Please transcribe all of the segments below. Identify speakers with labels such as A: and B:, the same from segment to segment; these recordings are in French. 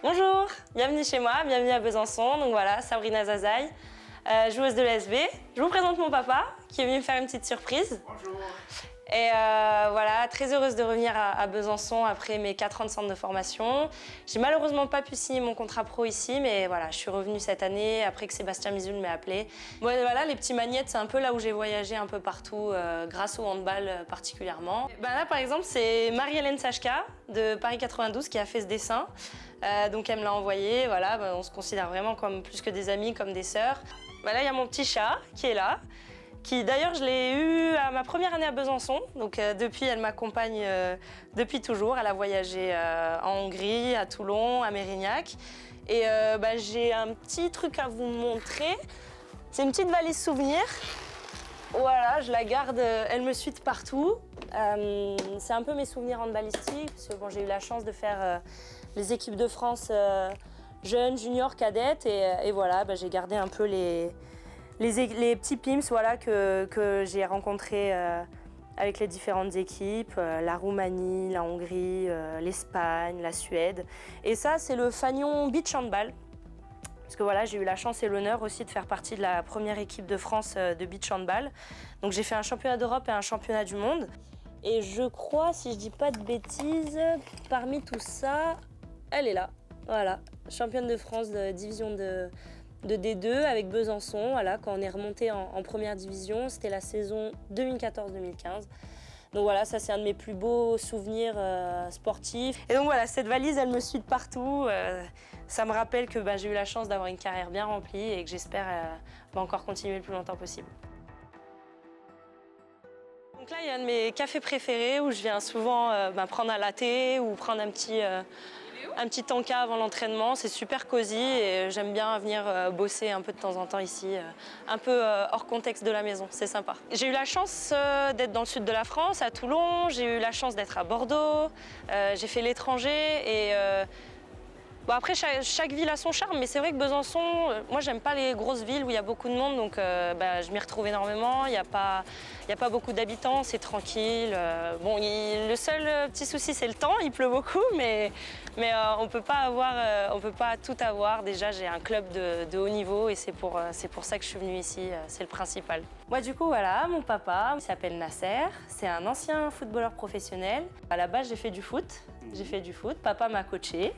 A: Bonjour, bienvenue chez moi, bienvenue à Besançon. Donc voilà, Sabrina Zazaï, joueuse de l'ASB. Je vous présente mon papa qui est venu me faire une petite surprise.
B: Bonjour.
A: Et voilà, très heureuse de revenir à Besançon après mes 4 ans de centre de formation. J'ai malheureusement pas pu signer mon contrat pro ici, mais voilà, je suis revenue cette année après que Sébastien Mizoul m'ait appelée. Bon, voilà, les petits magnettes, c'est un peu là où j'ai voyagé un peu partout, grâce au handball particulièrement. Ben là, par exemple, c'est Marie-Hélène Sachka de Paris 92 qui a fait ce dessin. Donc elle me l'a envoyé, voilà, ben, on se considère vraiment comme plus que des amis, comme des sœurs. Ben là, il y a mon petit chat qui est là. Qui d'ailleurs je l'ai eu à ma première année à Besançon, donc depuis elle m'accompagne depuis toujours. Elle a voyagé en Hongrie, à Toulon, à Mérignac. Et j'ai un petit truc à vous montrer. C'est une petite valise souvenir. Voilà, je la garde, elle me suit de partout. C'est un peu mes souvenirs handballistiques, parce que bon, j'ai eu la chance de faire les équipes de France jeunes, juniors, cadettes. Et voilà, j'ai gardé un peu les petits pims voilà, que j'ai rencontrés avec les différentes équipes, la Roumanie, la Hongrie, l'Espagne, la Suède. Et ça, c'est le Fagnon Beach Handball. Parce que voilà, j'ai eu la chance et l'honneur aussi de faire partie de la première équipe de France de beach handball. Donc j'ai fait un championnat d'Europe et un championnat du monde. Et je crois, si je dis pas de bêtises, parmi tout ça, elle est là. Voilà, championne de France de division de D2 avec Besançon, voilà, quand on est remonté en première division, c'était la saison 2014-2015. Donc voilà, ça c'est un de mes plus beaux souvenirs sportifs. Et donc voilà, cette valise, elle me suit de partout. Ça me rappelle que j'ai eu la chance d'avoir une carrière bien remplie et que j'espère encore continuer le plus longtemps possible. Donc là, il y a un de mes cafés préférés où je viens souvent prendre un latte ou prendre un petit tanka avant l'entraînement. C'est super cosy et j'aime bien venir bosser un peu de temps en temps ici, un peu hors contexte de la maison, c'est sympa. J'ai eu la chance d'être dans le sud de la France, à Toulon, j'ai eu la chance d'être à Bordeaux, j'ai fait l'étranger et bon, après chaque ville a son charme, mais c'est vrai que Besançon, moi j'aime pas les grosses villes où il y a beaucoup de monde, donc je m'y retrouve énormément, il n'y a pas beaucoup d'habitants, c'est tranquille. Bon, le seul petit souci c'est le temps, il pleut beaucoup, mais on peut pas tout avoir. Déjà j'ai un club de haut niveau et c'est pour ça que je suis venue ici, c'est le principal. Moi du coup voilà, mon papa, il s'appelle Nasser, c'est un ancien footballeur professionnel. À la base j'ai fait du foot, papa m'a coaché.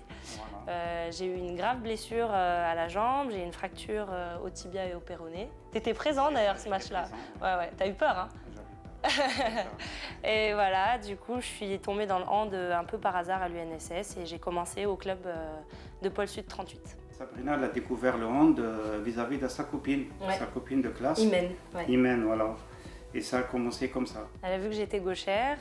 A: J'ai eu une grave blessure à la jambe, j'ai eu une fracture au tibia et au péroné. T'étais présent d'ailleurs ce match-là. Ouais, t'as eu peur, hein? Et voilà, du coup, je suis tombée dans le hand un peu par hasard à l'UNSS et j'ai commencé au club de Pôle Sud 38.
B: Sabrina elle a découvert le hand vis-à-vis de sa copine de classe.
A: Imen, ouais.
B: Imen, voilà. Et ça a commencé comme ça.
A: Elle a vu que j'étais gauchère.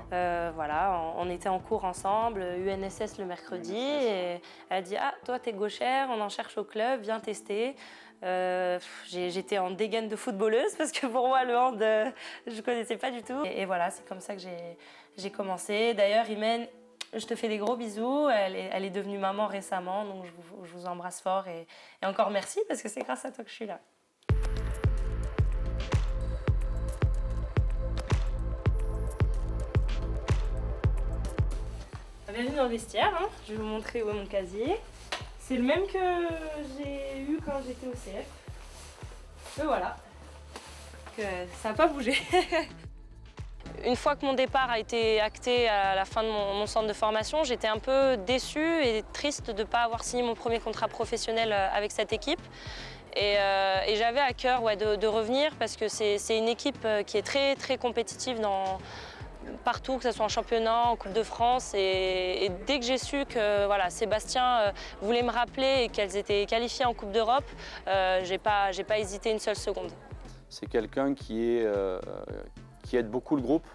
A: Voilà, on était en cours ensemble, UNSS le mercredi. Et elle a dit « Ah, toi, t'es gauchère, on en cherche au club, viens tester. » J'étais en dégaine de footballeuse parce que pour moi, le hand, je ne connaissais pas du tout. Et voilà, c'est comme ça que j'ai commencé. D'ailleurs, Imen, je te fais des gros bisous. Elle est devenue maman récemment, donc je vous embrasse fort. Et encore merci parce que c'est grâce à toi que je suis là. Bienvenue dans le vestiaire, hein. Je vais vous montrer où est mon casier. C'est le même que j'ai eu quand j'étais au CF. Et voilà, que ça n'a pas bougé. Une fois que mon départ a été acté à la fin de mon centre de formation, j'étais un peu déçue et triste de ne pas avoir signé mon premier contrat professionnel avec cette équipe. Et j'avais à cœur de revenir parce que c'est une équipe qui est très, très compétitive partout, que ce soit en championnat, en Coupe de France. Et dès que j'ai su que voilà, Sébastien voulait me rappeler et qu'elles étaient qualifiées en Coupe d'Europe, j'ai pas hésité une seule seconde.
C: C'est quelqu'un qui aide beaucoup le groupe,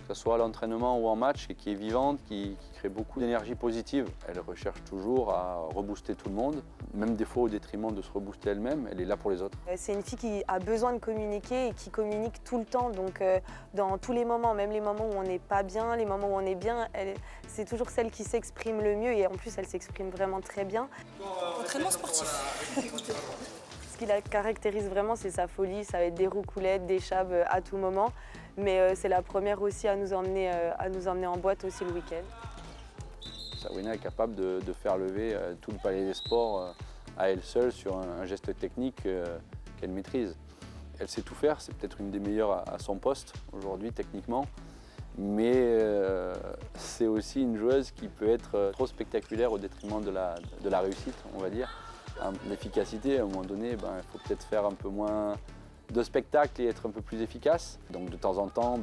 C: que ce soit à l'entraînement ou en match, et qui est vivante, qui crée beaucoup d'énergie positive. Elle recherche toujours à rebooster tout le monde, même des fois au détriment de se rebooster elle-même. Elle est là pour les autres.
D: C'est une fille qui a besoin de communiquer et qui communique tout le temps. Donc dans tous les moments, même les moments où on n'est pas bien, les moments où on est bien, c'est toujours celle qui s'exprime le mieux et en plus elle s'exprime vraiment très bien.
A: Entraînement sportif.
D: Ce qui la caractérise vraiment, c'est sa folie. Ça va être des roucoulettes, des chabs à tout moment. Mais c'est la première aussi à nous emmener en boîte aussi le week-end.
C: Sabrina est capable de faire lever tout le palais des sports à elle seule sur un geste technique qu'elle maîtrise. Elle sait tout faire, c'est peut-être une des meilleures à son poste aujourd'hui techniquement, mais c'est aussi une joueuse qui peut être trop spectaculaire au détriment de la réussite, on va dire. L'efficacité, à un moment donné, il faut peut-être faire un peu moins de spectacle et être un peu plus efficace. Donc de temps en temps,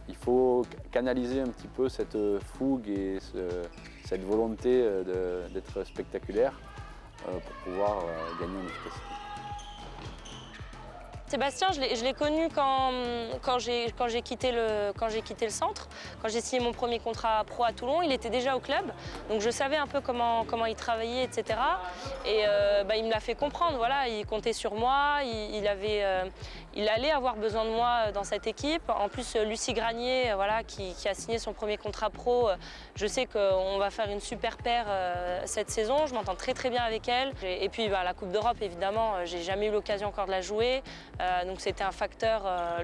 C: il faut canaliser un petit peu cette fougue et cette volonté d'être spectaculaire pour pouvoir gagner en efficacité.
A: Sébastien, je l'ai connu quand j'ai quitté le centre, quand j'ai signé mon premier contrat pro à Toulon. Il était déjà au club, donc je savais un peu comment il travaillait, etc. Et il me l'a fait comprendre, voilà, il comptait sur moi, il allait avoir besoin de moi dans cette équipe. En plus, Lucie Granier, voilà, qui a signé son premier contrat pro, je sais qu'on va faire une super paire cette saison. Je m'entends très bien avec elle. Et puis la Coupe d'Europe, évidemment, j'ai jamais eu l'occasion encore de la jouer. Donc c'était un facteur,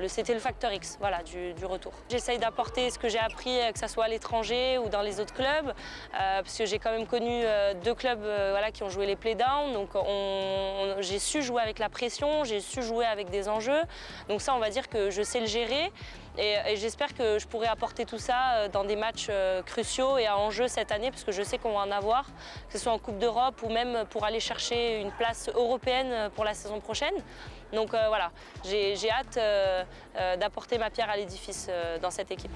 A: c'était le facteur X, voilà, du retour. J'essaye d'apporter ce que j'ai appris, que ce soit à l'étranger ou dans les autres clubs, parce que j'ai quand même connu 2 clubs voilà, qui ont joué les playdowns. Donc j'ai su jouer avec la pression, j'ai su jouer avec des enjeux. Donc ça, on va dire que je sais le gérer. Et j'espère que je pourrai apporter tout ça dans des matchs cruciaux et à enjeu cette année, parce que je sais qu'on va en avoir, que ce soit en Coupe d'Europe ou même pour aller chercher une place européenne pour la saison prochaine. Donc voilà, j'ai hâte d'apporter ma pierre à l'édifice dans cette équipe.